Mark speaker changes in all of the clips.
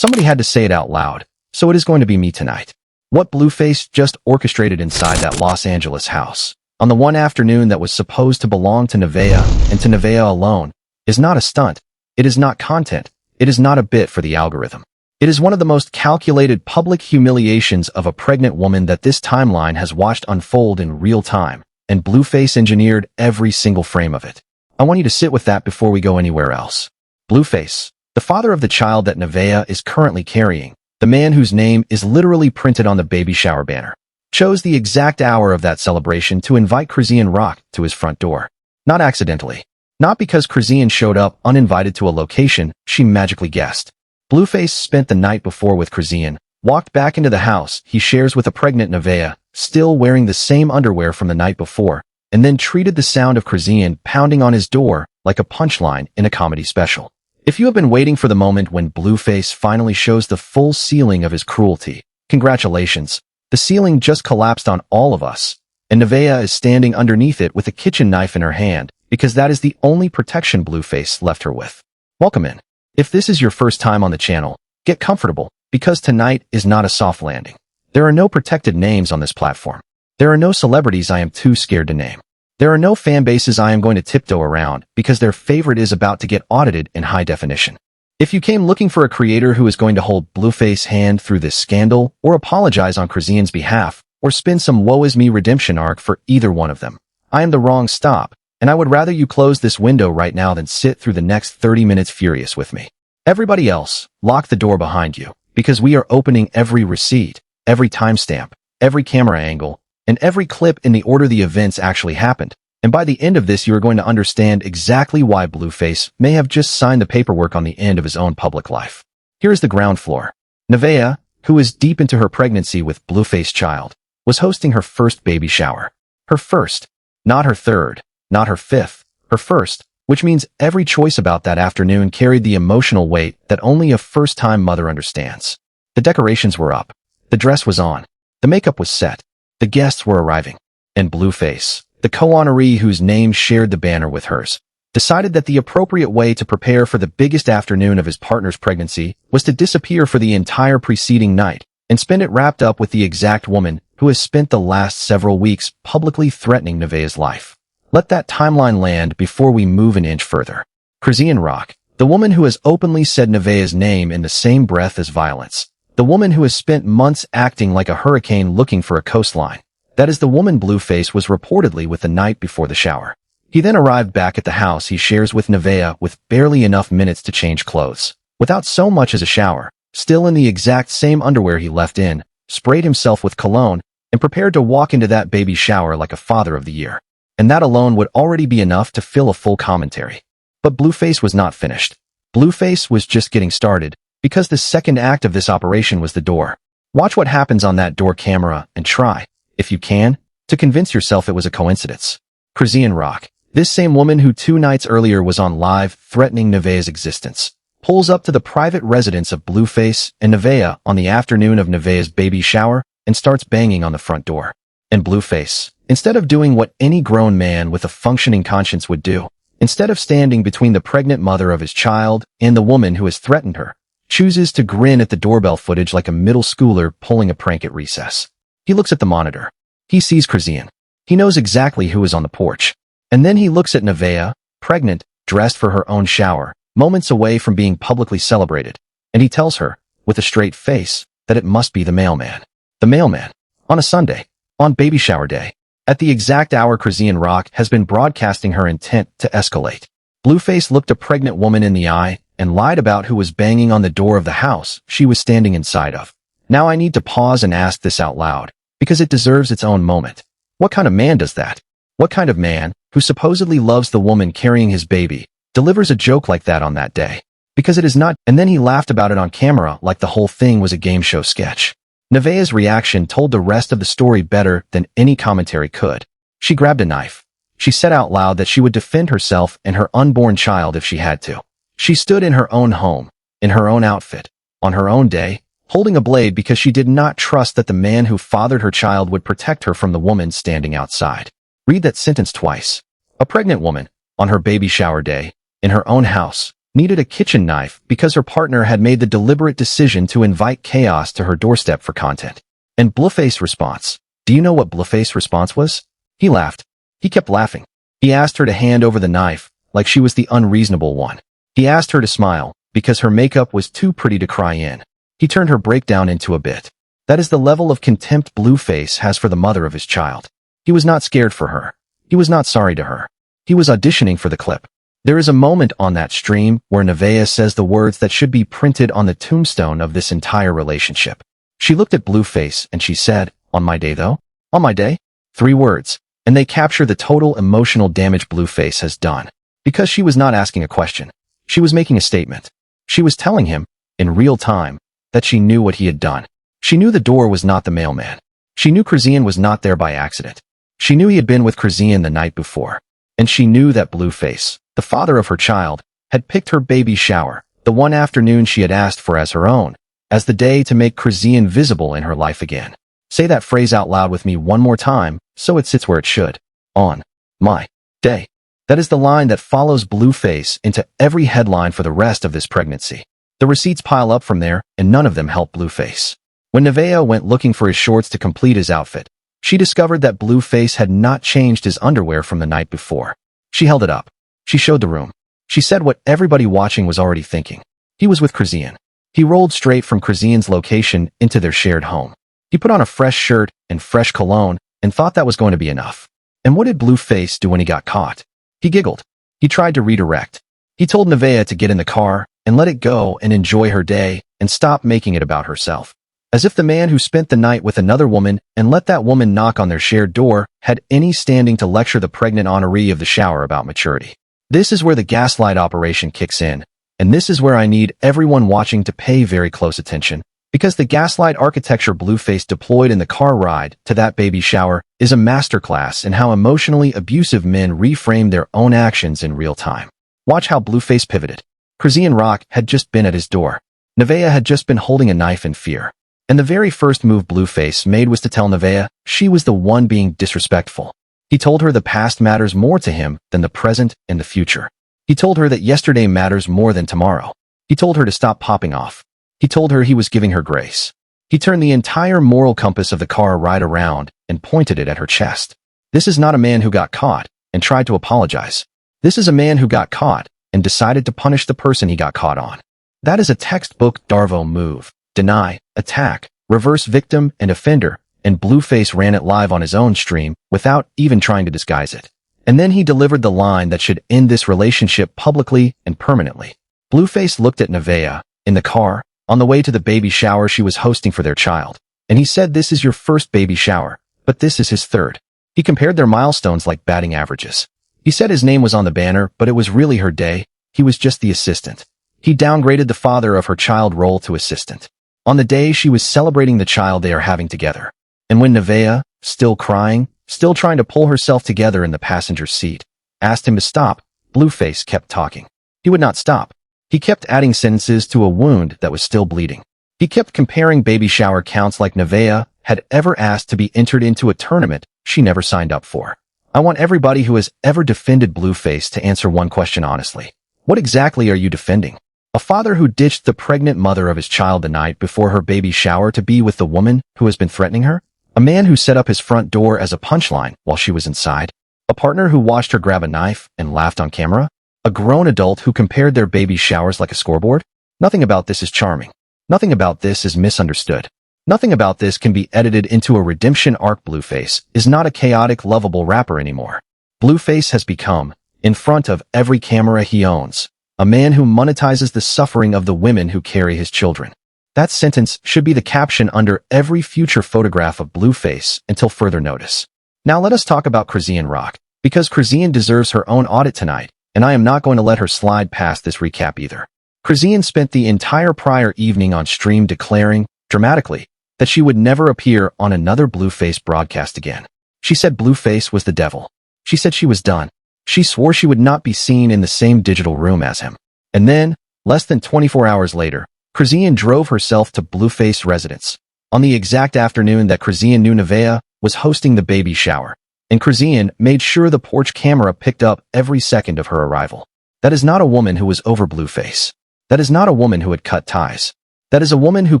Speaker 1: Somebody had to say it out loud, so it is going to be me tonight. What Blueface just orchestrated inside that Los Angeles house, on the one afternoon that was supposed to belong to Nevaeh and to Nevaeh alone, is not a stunt. It is not content. It is not a bit for the algorithm. It is one of the most calculated public humiliations of a pregnant woman that this timeline has watched unfold in real time, and Blueface engineered every single frame of it. I want you to sit with that before we go anywhere else. Blueface, the father of the child that Nevaeh is currently carrying, the man whose name is literally printed on the baby shower banner, chose the exact hour of that celebration to invite Chrisean Rock to his front door. Not accidentally. Not because Chrisean showed up uninvited to a location she magically guessed. Blueface spent the night before with Chrisean, walked back into the house he shares with a pregnant Nevaeh, still wearing the same underwear from the night before, and then treated the sound of Chrisean pounding on his door like a punchline in a comedy special. If you have been waiting for the moment when Blueface finally shows the full ceiling of his cruelty, congratulations. The ceiling just collapsed on all of us, and Nevaeh is standing underneath it with a kitchen knife in her hand, because that is the only protection Blueface left her with. Welcome in. If this is your first time on the channel, get comfortable, because tonight is not a soft landing. There are no protected names on this platform. There are no celebrities I am too scared to name. There are no fan bases I am going to tiptoe around because their favorite is about to get audited in high definition. If you came looking for a creator who is going to hold Blueface's hand through this scandal, or apologize on Chrisean's behalf, or spin some woe is me redemption arc for either one of them, I am the wrong stop, and I would rather you close this window right now than sit through the next 30 minutes furious with me. Everybody else, lock the door behind you, because we are opening every receipt, every timestamp, every camera angle, and every clip in the order the events actually happened. And by the end of this, you are going to understand exactly why Blueface may have just signed the paperwork on the end of his own public life. Here is the ground floor. Nevaeh, who is deep into her pregnancy with Blueface's child, was hosting her first baby shower. Her first, not her third, not her fifth, her first, which means every choice about that afternoon carried the emotional weight that only a first-time mother understands. The decorations were up. The dress was on. The makeup was set. The guests were arriving. And Blueface, the co-honoree whose name shared the banner with hers, decided that the appropriate way to prepare for the biggest afternoon of his partner's pregnancy was to disappear for the entire preceding night and spend it wrapped up with the exact woman who has spent the last several weeks publicly threatening Nevaeh's life. Let that timeline land before we move an inch further. Chrisean Rock, the woman who has openly said Nevaeh's name in the same breath as violence. The woman who has spent months acting like a hurricane looking for a coastline. That is the woman Blueface was reportedly with the night before the shower. He then arrived back at the house he shares with Nevaeh with barely enough minutes to change clothes, without so much as a shower, still in the exact same underwear he left in, sprayed himself with cologne, and prepared to walk into that baby shower like a father of the year. And that alone would already be enough to fill a full commentary. But Blueface was not finished. Blueface was just getting started, because the second act of this operation was the door. Watch what happens on that door camera and try, if you can, to convince yourself it was a coincidence. Chrisean Rock, this same woman who 2 nights earlier was on live threatening Nevaeh's existence, pulls up to the private residence of Blueface and Nevaeh on the afternoon of Nevaeh's baby shower and starts banging on the front door. And Blueface, instead of doing what any grown man with a functioning conscience would do, instead of standing between the pregnant mother of his child and the woman who has threatened her, chooses to grin at the doorbell footage like a middle schooler pulling a prank at recess. He looks at the monitor. He sees Chrisean. He knows exactly who is on the porch. And then he looks at Nevaeh, pregnant, dressed for her own shower, moments away from being publicly celebrated, and he tells her, with a straight face, that it must be the mailman. The mailman. On a Sunday. On baby shower day. At the exact hour Chrisean Rock has been broadcasting her intent to escalate. Blueface looked a pregnant woman in the eye and lied about who was banging on the door of the house she was standing inside of. Now I need to pause and ask this out loud, because it deserves its own moment. What kind of man does that? What kind of man, who supposedly loves the woman carrying his baby, delivers a joke like that on that day? Because it is not, and then he laughed about it on camera like the whole thing was a game show sketch. Nevaeh's reaction told the rest of the story better than any commentary could. She grabbed a knife. She said out loud that she would defend herself and her unborn child if she had to. She stood in her own home, in her own outfit, on her own day, holding a blade because she did not trust that the man who fathered her child would protect her from the woman standing outside. Read that sentence twice. A pregnant woman, on her baby shower day, in her own house, needed a kitchen knife because her partner had made the deliberate decision to invite chaos to her doorstep for content. And Blueface's response. Do you know what Blueface's response was? He laughed. He kept laughing. He asked her to hand over the knife, like she was the unreasonable one. He asked her to smile, because her makeup was too pretty to cry in. He turned her breakdown into a bit. That is the level of contempt Blueface has for the mother of his child. He was not scared for her. He was not sorry to her. He was auditioning for the clip. There is a moment on that stream where Nevaeh says the words that should be printed on the tombstone of this entire relationship. She looked at Blueface and she said, "On my day though? On my day?" 3 words, and they capture the total emotional damage Blueface has done. Because she was not asking a question. She was making a statement. She was telling him, in real time, that she knew what he had done. She knew the door was not the mailman. She knew Chrisean was not there by accident. She knew he had been with Chrisean the night before. And she knew that Blueface, the father of her child, had picked her baby shower, the one afternoon she had asked for as her own, as the day to make Chrisean visible in her life again. Say that phrase out loud with me one more time, so it sits where it should. On my day. That is the line that follows Blueface into every headline for the rest of this pregnancy. The receipts pile up from there, and none of them help Blueface. When Nevaeh went looking for his shorts to complete his outfit, she discovered that Blueface had not changed his underwear from the night before. She held it up. She showed the room. She said what everybody watching was already thinking. He was with Chrisean. He rolled straight from Chrisean's location into their shared home. He put on a fresh shirt and fresh cologne and thought that was going to be enough. And what did Blueface do when he got caught? He giggled. He tried to redirect. He told Nevaeh to get in the car and let it go and enjoy her day and stop making it about herself. As if the man who spent the night with another woman and let that woman knock on their shared door had any standing to lecture the pregnant honoree of the shower about maturity. This is where the gaslight operation kicks in, and this is where I need everyone watching to pay very close attention, because the gaslight architecture Blueface deployed in the car ride to that baby shower is a masterclass in how emotionally abusive men reframe their own actions in real time. Watch how Blueface pivoted. Chrisean Rock had just been at his door. Nevaeh had just been holding a knife in fear. And the very first move Blueface made was to tell Nevaeh she was the one being disrespectful. He told her the past matters more to him than the present and the future. He told her that yesterday matters more than tomorrow. He told her to stop popping off. He told her he was giving her grace. He turned the entire moral compass of the car right around and pointed it at her chest. This is not a man who got caught and tried to apologize. This is a man who got caught and decided to punish the person he got caught on. That is a textbook Darvo move. Deny, attack, reverse victim and offender, and Blueface ran it live on his own stream without even trying to disguise it. And then he delivered the line that should end this relationship publicly and permanently. Blueface looked at Nevaeh in the car on the way to the baby shower she was hosting for their child, and he said, "This is your first baby shower, but this is his third." He compared their milestones like batting averages. He said his name was on the banner, but it was really her day. He was just the assistant. He downgraded the father of her child role to assistant. On the day she was celebrating the child they are having together. And when Nevaeh, still crying, still trying to pull herself together in the passenger seat, asked him to stop, Blueface kept talking. He would not stop. He kept adding sentences to a wound that was still bleeding. He kept comparing baby shower counts like Nevaeh had ever asked to be entered into a tournament she never signed up for. I want everybody who has ever defended Blueface to answer one question honestly. What exactly are you defending? A father who ditched the pregnant mother of his child the night before her baby shower to be with the woman who has been threatening her? A man who set up his front door as a punchline while she was inside? A partner who watched her grab a knife and laughed on camera? A grown adult who compared their baby showers like a scoreboard? Nothing about this is charming. Nothing about this is misunderstood. Nothing about this can be edited into a redemption arc. Blueface is not a chaotic, lovable rapper anymore. Blueface has become, in front of every camera he owns, a man who monetizes the suffering of the women who carry his children. That sentence should be the caption under every future photograph of Blueface until further notice. Now let us talk about Chrisean Rock, because Chrisean deserves her own audit tonight, and I am not going to let her slide past this recap either. Chrisean spent the entire prior evening on stream declaring, dramatically, that she would never appear on another Blueface broadcast again. She said Blueface was the devil. She said she was done. She swore she would not be seen in the same digital room as him. And then, less than 24 hours later, Chrisean drove herself to Blueface residence, on the exact afternoon that Chrisean knew Nevaeh was hosting the baby shower, and Chrisean made sure the porch camera picked up every second of her arrival. That is not a woman who was over Blueface. That is not a woman who had cut ties. That is a woman who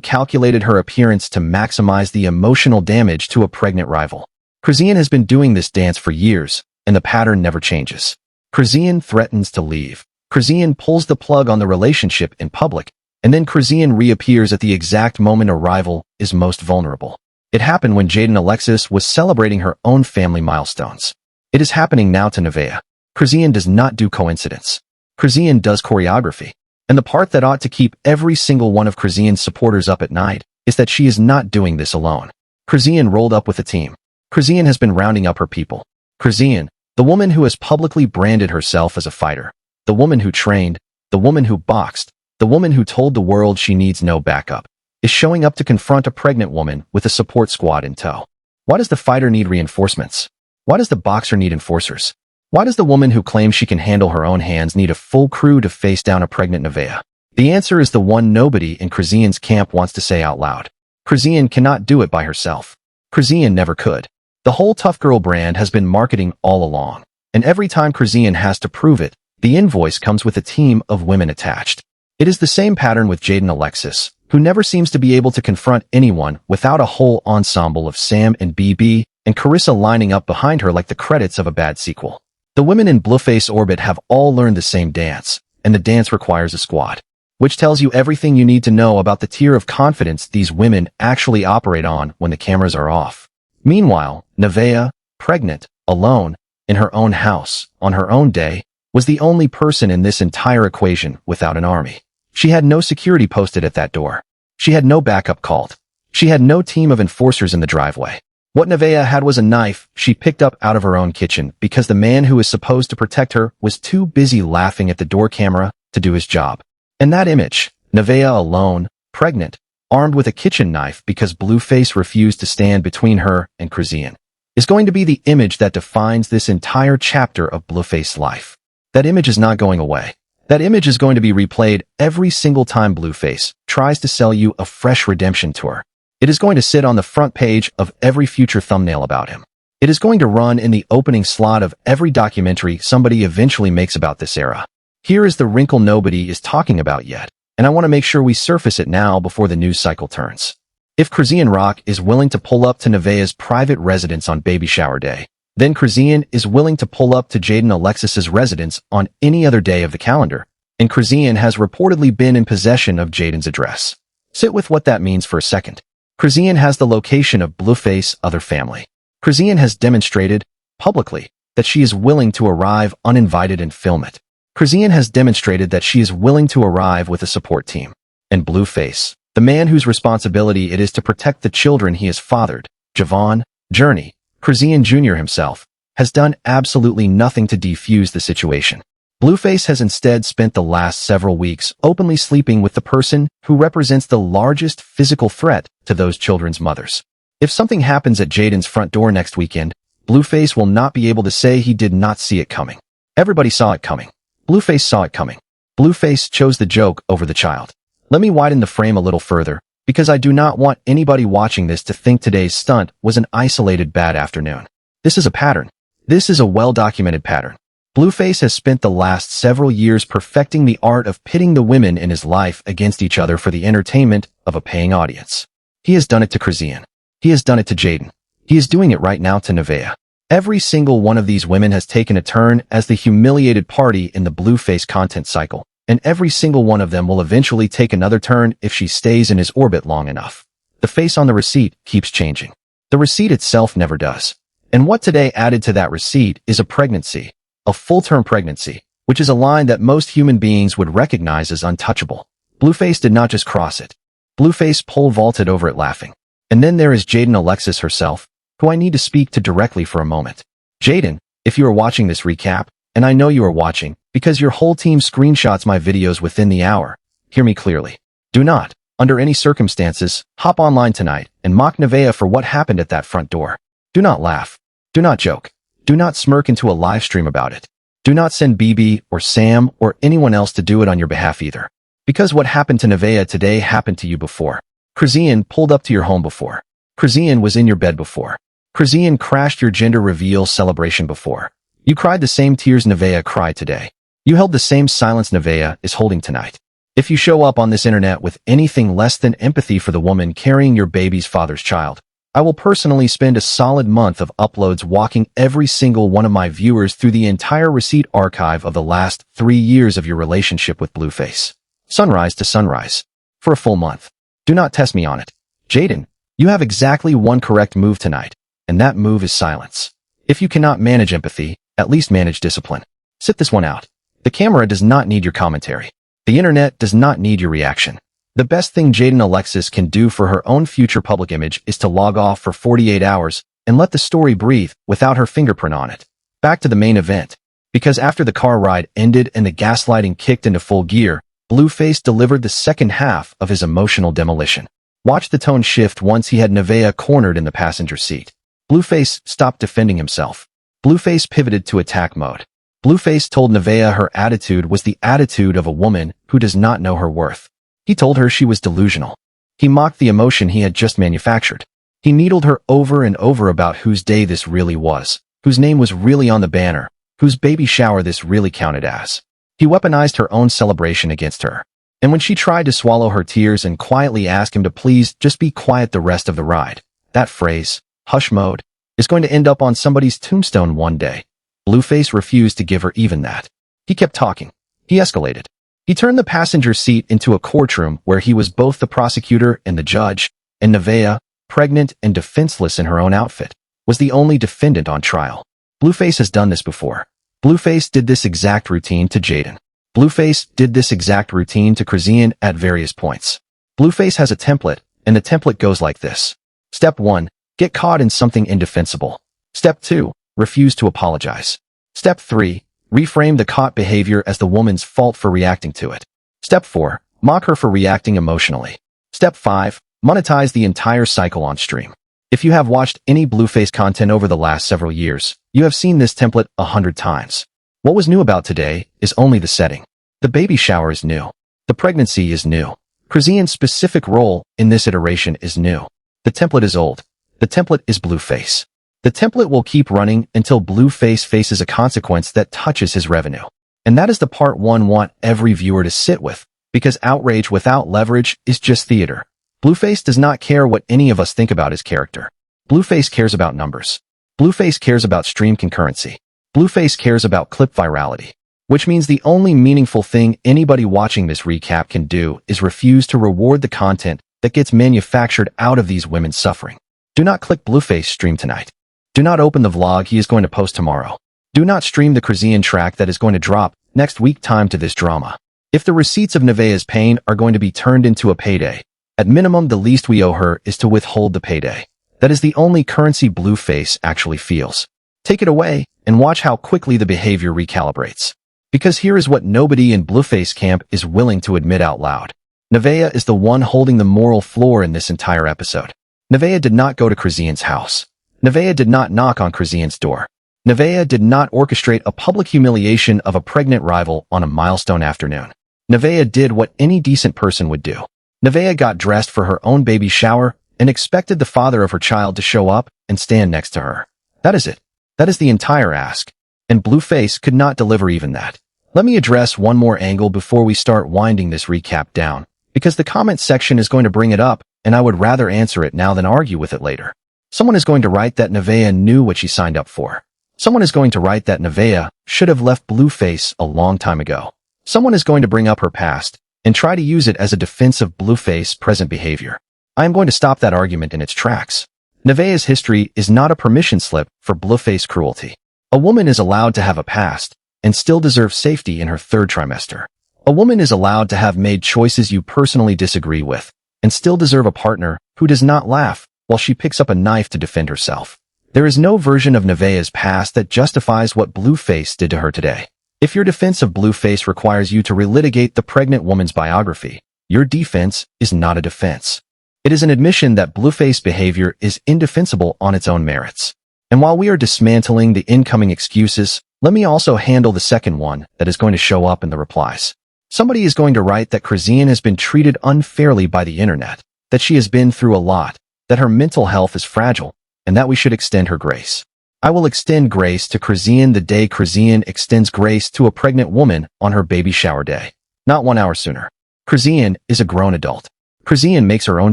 Speaker 1: calculated her appearance to maximize the emotional damage to a pregnant rival. Chrisean has been doing this dance for years, and the pattern never changes. Chrisean threatens to leave. Chrisean pulls the plug on the relationship in public, and then Chrisean reappears at the exact moment a rival is most vulnerable. It happened when Jaidyn Alexis was celebrating her own family milestones. It is happening now to Nevaeh. Chrisean does not do coincidence. Chrisean does choreography. And the part that ought to keep every single one of Chrisean's supporters up at night is that she is not doing this alone. Chrisean rolled up with a team. Chrisean has been rounding up her people. Chrisean, the woman who has publicly branded herself as a fighter, the woman who trained, the woman who boxed, the woman who told the world she needs no backup, is showing up to confront a pregnant woman with a support squad in tow. Why does the fighter need reinforcements? Why does the boxer need enforcers? Why does the woman who claims she can handle her own hands need a full crew to face down a pregnant Nevaeh? The answer is the one nobody in Chrisean's camp wants to say out loud. Chrisean cannot do it by herself. Chrisean never could. The whole tough girl brand has been marketing all along, and every time Chrisean has to prove it, the invoice comes with a team of women attached. It is the same pattern with Jaidyn Alexis, who never seems to be able to confront anyone without a whole ensemble of Sam and BB and Carissa lining up behind her like the credits of a bad sequel. The women in Blueface orbit have all learned the same dance, and the dance requires a squad, which tells you everything you need to know about the tier of confidence these women actually operate on when the cameras are off. Meanwhile, Nevaeh, pregnant, alone, in her own house, on her own day, was the only person in this entire equation without an army. She had no security posted at that door. She had no backup called. She had no team of enforcers in the driveway. What Nevaeh had was a knife she picked up out of her own kitchen because the man who was supposed to protect her was too busy laughing at the door camera to do his job. And that image, Nevaeh alone, pregnant, armed with a kitchen knife because Blueface refused to stand between her and Chrisean, is going to be the image that defines this entire chapter of Blueface's life. That image is not going away. That image is going to be replayed every single time Blueface tries to sell you a fresh redemption tour. It is going to sit on the front page of every future thumbnail about him. It is going to run in the opening slot of every documentary somebody eventually makes about this era. Here is the wrinkle nobody is talking about yet, and I want to make sure we surface it now before the news cycle turns. If Chrisean Rock is willing to pull up to Nevaeh's private residence on baby shower day, then Chrisean is willing to pull up to Jaidyn Alexis's residence on any other day of the calendar, and Chrisean has reportedly been in possession of Jaidyn's address. Sit with what that means for a second. Chrisean has the location of Blueface's other family. Chrisean has demonstrated, publicly, that she is willing to arrive uninvited and film it. Chrisean has demonstrated that she is willing to arrive with a support team. And Blueface, the man whose responsibility it is to protect the children he has fathered, Javon, Journey, Chrisean Jr. himself, has done absolutely nothing to defuse the situation. Blueface has instead spent the last several weeks openly sleeping with the person who represents the largest physical threat to those children's mothers. If something happens at Jaidyn's front door next weekend, Blueface will not be able to say he did not see it coming. Everybody saw it coming. Blueface saw it coming. Blueface chose the joke over the child. Let me widen the frame a little further, because I do not want anybody watching this to think today's stunt was an isolated bad afternoon. This is a pattern. This is a well-documented pattern. Blueface has spent the last several years perfecting the art of pitting the women in his life against each other for the entertainment of a paying audience. He has done it to Chrisean. He has done it to Jaidyn. He is doing it right now to Nevaeh. Every single one of these women has taken a turn as the humiliated party in the Blueface content cycle, and every single one of them will eventually take another turn if she stays in his orbit long enough. The face on the receipt keeps changing. The receipt itself never does. And what today added to that receipt is a pregnancy. A full-term pregnancy, which is a line that most human beings would recognize as untouchable. Blueface did not just cross it. Blueface pole vaulted over it laughing. And then there is Jaidyn Alexis herself, who I need to speak to directly for a moment. Jaidyn, if you are watching this recap, and I know you are watching, because your whole team screenshots my videos within the hour, hear me clearly. Do not, under any circumstances, hop online tonight and mock Nevaeh for what happened at that front door. Do not laugh. Do not joke. Do not smirk into a live stream about it. Do not send BB or Sam or anyone else to do it on your behalf either. Because what happened to Nevaeh today happened to you before. Chrisean pulled up to your home before. Chrisean was in your bed before. Chrisean crashed your gender reveal celebration before. You cried the same tears Nevaeh cried today. You held the same silence Nevaeh is holding tonight. If you show up on this internet with anything less than empathy for the woman carrying your baby's father's child, I will personally spend a solid month of uploads walking every single one of my viewers through the entire receipt archive of the last 3 years of your relationship with Blueface. Sunrise to sunrise. For a full month. Do not test me on it. Jaidyn, you have exactly one correct move tonight, and that move is silence. If you cannot manage empathy, at least manage discipline. Sit this one out. The camera does not need your commentary. The internet does not need your reaction. The best thing Jaidyn Alexis can do for her own future public image is to log off for 48 hours and let the story breathe without her fingerprint on it. Back to the main event. Because after the car ride ended and the gaslighting kicked into full gear, Blueface delivered the second half of his emotional demolition. Watch the tone shift once he had Nevaeh cornered in the passenger seat. Blueface stopped defending himself. Blueface pivoted to attack mode. Blueface told Nevaeh her attitude was the attitude of a woman who does not know her worth. He told her she was delusional. He mocked the emotion he had just manufactured. He needled her over and over about whose day this really was, whose name was really on the banner, whose baby shower this really counted as. He weaponized her own celebration against her. And when she tried to swallow her tears and quietly ask him to please just be quiet the rest of the ride, that phrase, hush mode, is going to end up on somebody's tombstone one day. Blueface refused to give her even that. He kept talking. He escalated. He turned the passenger seat into a courtroom where he was both the prosecutor and the judge, and Nevaeh, pregnant and defenseless in her own outfit, was the only defendant on trial. Blueface has done this before. Blueface did this exact routine to Jaidyn. Blueface did this exact routine to Chrisean at various points. Blueface has a template, and the template goes like this. Step 1. Get caught in something indefensible. Step 2. Refuse to apologize. Step 3. Reframe the caught behavior as the woman's fault for reacting to it. Step 4. Mock her for reacting emotionally. Step 5. Monetize the entire cycle on stream. If you have watched any Blueface content over the last several years, you have seen this template 100 times. What was new about today is only the setting. The baby shower is new. The pregnancy is new. Chrisean's specific role in this iteration is new. The template is old. The template is Blueface. The template will keep running until Blueface faces a consequence that touches his revenue. And that is the part one want every viewer to sit with, because outrage without leverage is just theater. Blueface does not care what any of us think about his character. Blueface cares about numbers. Blueface cares about stream concurrency. Blueface cares about clip virality. Which means the only meaningful thing anybody watching this recap can do is refuse to reward the content that gets manufactured out of these women's suffering. Do not click Blueface stream tonight. Do not open the vlog he is going to post tomorrow. Do not stream the Chrisean track that is going to drop next week time to this drama. If the receipts of Nevaeh's pain are going to be turned into a payday, at minimum the least we owe her is to withhold the payday. That is the only currency Blueface actually feels. Take it away and watch how quickly the behavior recalibrates. Because here is what nobody in Blueface camp is willing to admit out loud. Nevaeh is the one holding the moral floor in this entire episode. Nevaeh did not go to Chrisean's house. Nevaeh did not knock on Chrisean's door. Nevaeh did not orchestrate a public humiliation of a pregnant rival on a milestone afternoon. Nevaeh did what any decent person would do. Nevaeh got dressed for her own baby shower and expected the father of her child to show up and stand next to her. That is it. That is the entire ask. And Blueface could not deliver even that. Let me address one more angle before we start winding this recap down, because the comment section is going to bring it up, and I would rather answer it now than argue with it later. Someone is going to write that Nevaeh knew what she signed up for. Someone is going to write that Nevaeh should have left Blueface a long time ago. Someone is going to bring up her past and try to use it as a defense of Blueface's present behavior. I am going to stop that argument in its tracks. Nevaeh's history is not a permission slip for Blueface cruelty. A woman is allowed to have a past and still deserve safety in her third trimester. A woman is allowed to have made choices you personally disagree with and still deserve a partner who does not laugh while she picks up a knife to defend herself. There is no version of Nevaeh's past that justifies what Blueface did to her today. If your defense of Blueface requires you to relitigate the pregnant woman's biography, your defense is not a defense. It is an admission that Blueface behavior is indefensible on its own merits. And while we are dismantling the incoming excuses, let me also handle the second one that is going to show up in the replies. Somebody is going to write that Chrisean has been treated unfairly by the internet, that she has been through a lot, that her mental health is fragile, and that we should extend her grace. I will extend grace to Chrisean the day Chrisean extends grace to a pregnant woman on her baby shower day. Not 1 hour sooner. Chrisean is a grown adult. Chrisean makes her own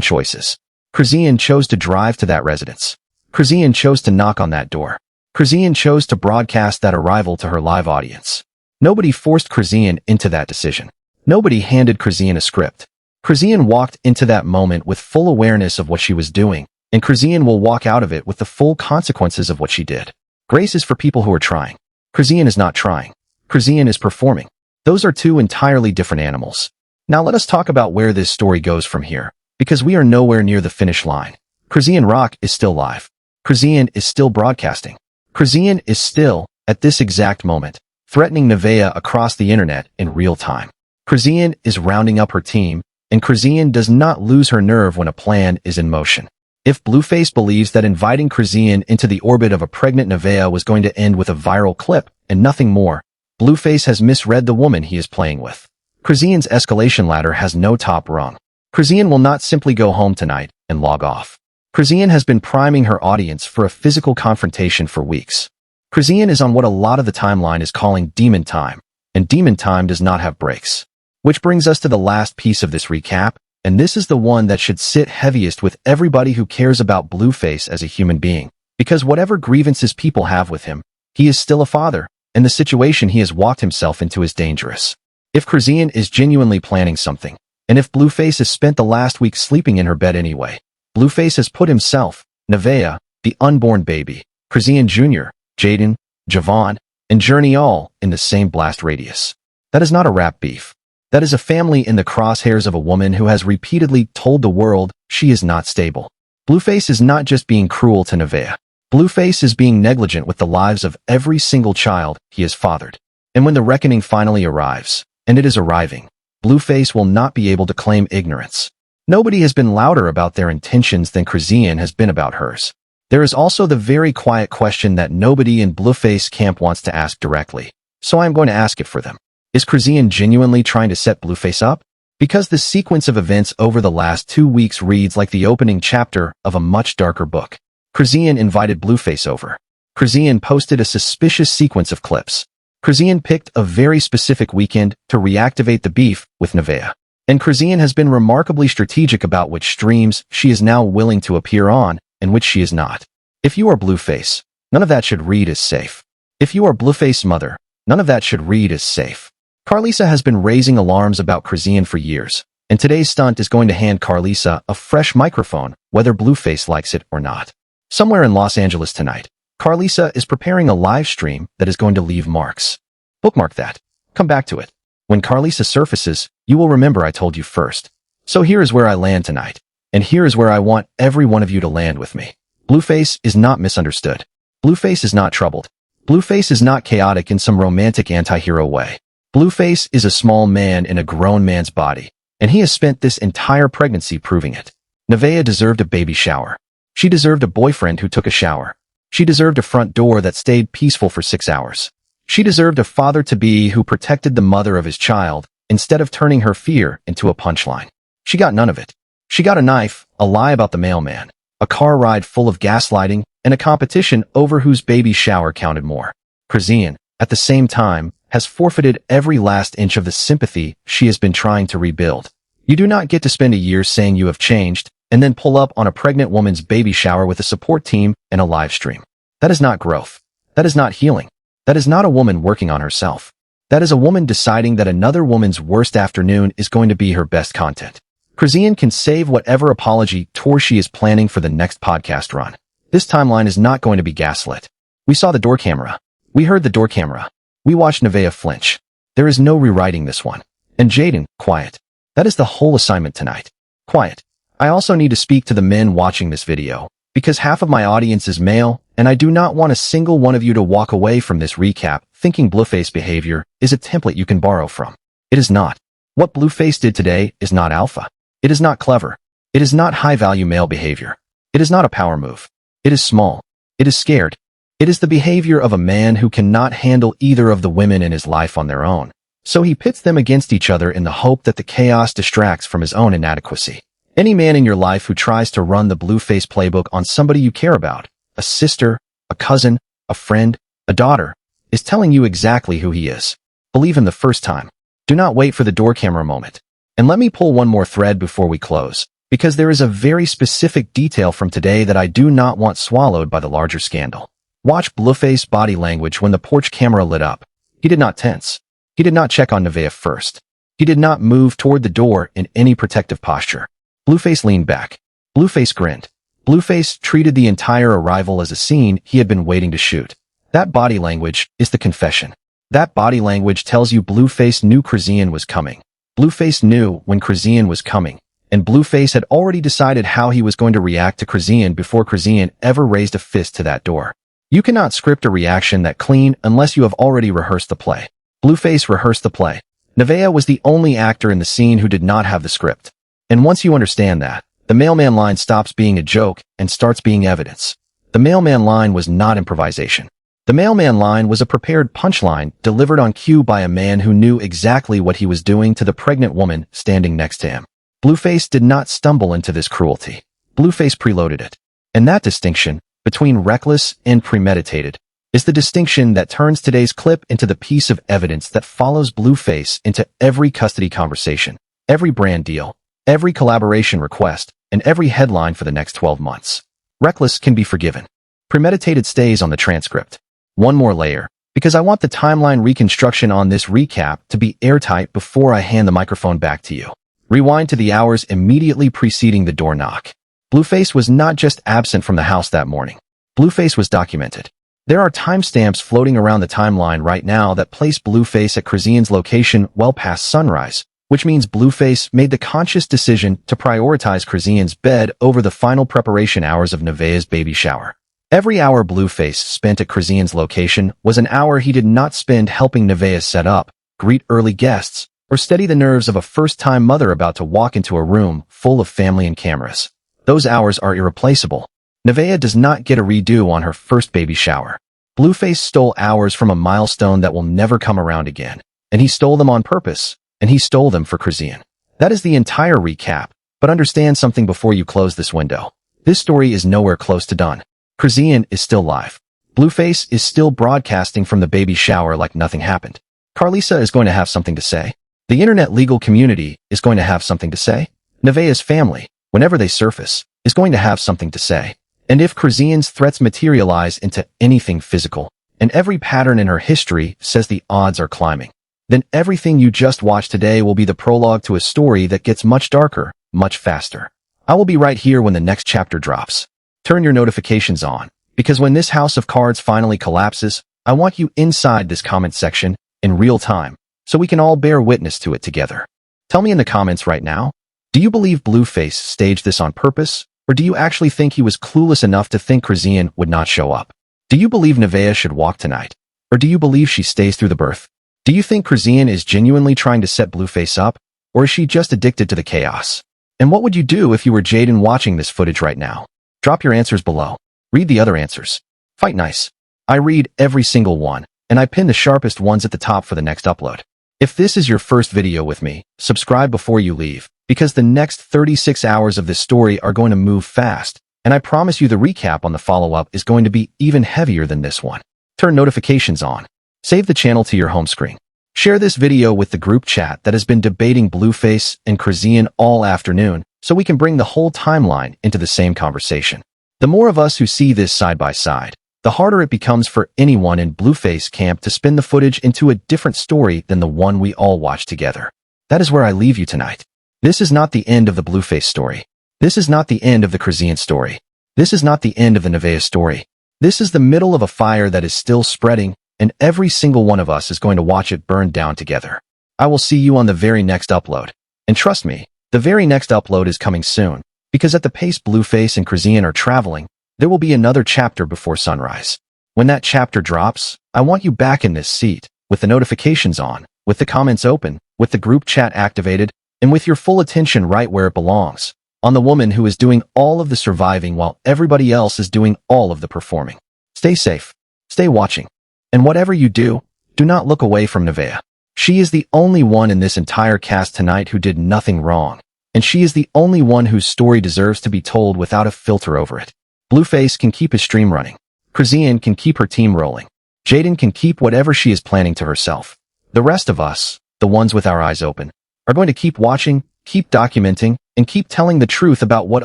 Speaker 1: choices. Chrisean chose to drive to that residence. Chrisean chose to knock on that door. Chrisean chose to broadcast that arrival to her live audience. Nobody forced Chrisean into that decision. Nobody handed Chrisean a script. Chrisean walked into that moment with full awareness of what she was doing, and Chrisean will walk out of it with the full consequences of what she did. Grace is for people who are trying. Chrisean is not trying. Chrisean is performing. Those are two entirely different animals. Now let us talk about where this story goes from here, because we are nowhere near the finish line. Chrisean Rock is still live. Chrisean is still broadcasting. Chrisean is still, at this exact moment, threatening Nevaeh across the internet in real time. Chrisean is rounding up her team, and Chrisean does not lose her nerve when a plan is in motion. If Blueface believes that inviting Chrisean into the orbit of a pregnant Nevaeh was going to end with a viral clip and nothing more, Blueface has misread the woman he is playing with. Chrisean's escalation ladder has no top rung. Chrisean will not simply go home tonight and log off. Chrisean has been priming her audience for a physical confrontation for weeks. Chrisean is on what a lot of the timeline is calling demon time, and demon time does not have breaks. Which brings us to the last piece of this recap, and this is the one that should sit heaviest with everybody who cares about Blueface as a human being, because whatever grievances people have with him, he is still a father, and the situation he has walked himself into is dangerous. If Chrisean is genuinely planning something, and if Blueface has spent the last week sleeping in her bed anyway, Blueface has put himself, Nevaeh, the unborn baby, Chrisean Jr., Jaidyn, Javon, and Yâall in the same blast radius. That is not a rap beef. That is a family in the crosshairs of a woman who has repeatedly told the world she is not stable. Blueface is not just being cruel to Nevaeh. Blueface is being negligent with the lives of every single child he has fathered. And when the reckoning finally arrives, and it is arriving, Blueface will not be able to claim ignorance. Nobody has been louder about their intentions than Chrisean has been about hers. There is also the very quiet question that nobody in Blueface camp wants to ask directly, so I am going to ask it for them. Is Chrisean genuinely trying to set Blueface up? Because the sequence of events over the last 2 weeks reads like the opening chapter of a much darker book. Chrisean invited Blueface over. Chrisean posted a suspicious sequence of clips. Chrisean picked a very specific weekend to reactivate the beef with Nevaeh. And Chrisean has been remarkably strategic about which streams she is now willing to appear on and which she is not. If you are Blueface, none of that should read as safe. If you are Blueface's mother, none of that should read as safe. Carlisa has been raising alarms about Chrisean for years, and today's stunt is going to hand Carlisa a fresh microphone, whether Blueface likes it or not. Somewhere in Los Angeles tonight, Carlisa is preparing a live stream that is going to leave marks. Bookmark that. Come back to it. When Carlisa surfaces, you will remember I told you first. So here is where I land tonight, and here is where I want every one of you to land with me. Blueface is not misunderstood. Blueface is not troubled. Blueface is not chaotic in some romantic anti-hero way. Blueface is a small man in a grown man's body, and he has spent this entire pregnancy proving it. Nevaeh deserved a baby shower. She deserved a boyfriend who took a shower. She deserved a front door that stayed peaceful for 6 hours. She deserved a father-to-be who protected the mother of his child instead of turning her fear into a punchline. She got none of it. She got a knife, a lie about the mailman, a car ride full of gaslighting, and a competition over whose baby shower counted more. Chrisean, at the same time, has forfeited every last inch of the sympathy she has been trying to rebuild. You do not get to spend a year saying you have changed and then pull up on a pregnant woman's baby shower with a support team and a live stream. That is not growth. That is not healing. That is not a woman working on herself. That is a woman deciding that another woman's worst afternoon is going to be her best content. Chrisean can save whatever apology tour she is planning for the next podcast run. This timeline is not going to be gaslit. We saw the door camera. We heard the door camera. We watched Nevaeh flinch. There is no rewriting this one. And Jaidyn, quiet. That is the whole assignment tonight. Quiet. I also need to speak to the men watching this video, because half of my audience is male, and I do not want a single one of you to walk away from this recap thinking Blueface behavior is a template you can borrow from. It is not. What Blueface did today is not alpha. It is not clever. It is not high-value male behavior. It is not a power move. It is small. It is scared. It is the behavior of a man who cannot handle either of the women in his life on their own. So he pits them against each other in the hope that the chaos distracts from his own inadequacy. Any man in your life who tries to run the Blueface playbook on somebody you care about, a sister, a cousin, a friend, a daughter, is telling you exactly who he is. Believe him the first time. Do not wait for the door camera moment. And let me pull one more thread before we close, because there is a very specific detail from today that I do not want swallowed by the larger scandal. Watch Blueface's body language when the porch camera lit up. He did not tense. He did not check on Nevaeh first. He did not move toward the door in any protective posture. Blueface leaned back. Blueface grinned. Blueface treated the entire arrival as a scene he had been waiting to shoot. That body language is the confession. That body language tells you Blueface knew Chrisean was coming. Blueface knew when Chrisean was coming, and Blueface had already decided how he was going to react to Chrisean before Chrisean ever raised a fist to that door. You cannot script a reaction that clean unless you have already rehearsed the play. Blueface rehearsed the play. Nevaeh was the only actor in the scene who did not have the script. And once you understand that, the mailman line stops being a joke and starts being evidence. The mailman line was not improvisation. The mailman line was a prepared punchline delivered on cue by a man who knew exactly what he was doing to the pregnant woman standing next to him. Blueface did not stumble into this cruelty. Blueface preloaded it. And that distinction, between reckless and premeditated, is the distinction that turns today's clip into the piece of evidence that follows Blueface into every custody conversation, every brand deal, every collaboration request, and every headline for the next 12 months. Reckless can be forgiven. Premeditated stays on the transcript. One more layer, because I want the timeline reconstruction on this recap to be airtight before I hand the microphone back to you. Rewind to the hours immediately preceding the door knock. Blueface was not just absent from the house that morning. Blueface was documented. There are timestamps floating around the timeline right now that place Blueface at Chrisean's location well past sunrise, which means Blueface made the conscious decision to prioritize Chrisean's bed over the final preparation hours of Nevaeh's baby shower. Every hour Blueface spent at Chrisean's location was an hour he did not spend helping Nevaeh set up, greet early guests, or steady the nerves of a first-time mother about to walk into a room full of family and cameras. Those hours are irreplaceable. Nevaeh does not get a redo on her first baby shower. Blueface stole hours from a milestone that will never come around again, and he stole them on purpose, and he stole them for Chrisean. That is the entire recap, but understand something before you close this window. This story is nowhere close to done. Chrisean is still live. Blueface is still broadcasting from the baby shower like nothing happened. Carlisa is going to have something to say. The internet legal community is going to have something to say. Nevaeh's family, whenever they surface, is going to have something to say. And if Chrisean's threats materialize into anything physical, and every pattern in her history says the odds are climbing, then everything you just watched today will be the prologue to a story that gets much darker, much faster. I will be right here when the next chapter drops. Turn your notifications on, because when this house of cards finally collapses, I want you inside this comment section in real time, so we can all bear witness to it together. Tell me in the comments right now, do you believe Blueface staged this on purpose, or do you actually think he was clueless enough to think Chrisean would not show up? Do you believe Nevaeh should walk tonight, or do you believe she stays through the birth? Do you think Chrisean is genuinely trying to set Blueface up, or is she just addicted to the chaos? And what would you do if you were Jaidyn watching this footage right now? Drop your answers below. Read the other answers. Fight nice. I read every single one, and I pin the sharpest ones at the top for the next upload. If this is your first video with me, subscribe before you leave, because the next 36 hours of this story are going to move fast, and I promise you the recap on the follow-up is going to be even heavier than this one. Turn notifications on. Save the channel to your home screen. Share this video with the group chat that has been debating Blueface and Chrisean all afternoon, so we can bring the whole timeline into the same conversation. The more of us who see this side by side, the harder it becomes for anyone in Blueface camp to spin the footage into a different story than the one we all watched together. That is where I leave you tonight. This is not the end of the Blueface story. This is not the end of the Chrisean story. This is not the end of the Nevaeh story. This is the middle of a fire that is still spreading, and every single one of us is going to watch it burn down together. I will see you on the very next upload. And trust me, the very next upload is coming soon, because at the pace Blueface and Chrisean are traveling, there will be another chapter before sunrise. When that chapter drops, I want you back in this seat, with the notifications on, with the comments open, with the group chat activated, and with your full attention right where it belongs, on the woman who is doing all of the surviving while everybody else is doing all of the performing. Stay safe. Stay watching. And whatever you do, do not look away from Nevaeh. She is the only one in this entire cast tonight who did nothing wrong, and she is the only one whose story deserves to be told without a filter over it. Blueface can keep his stream running. Chrisean can keep her team rolling. Jaidyn can keep whatever she is planning to herself. The rest of us, the ones with our eyes open, are going to keep watching, keep documenting, and keep telling the truth about what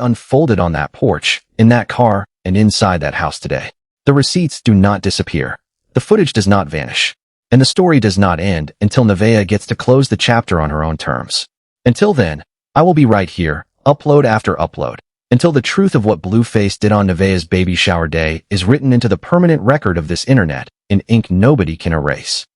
Speaker 1: unfolded on that porch, in that car, and inside that house today. The receipts do not disappear. The footage does not vanish. And the story does not end until Nevaeh gets to close the chapter on her own terms. Until then, I will be right here, upload after upload, until the truth of what Blueface did on Nevaeh's baby shower day is written into the permanent record of this internet, in ink nobody can erase.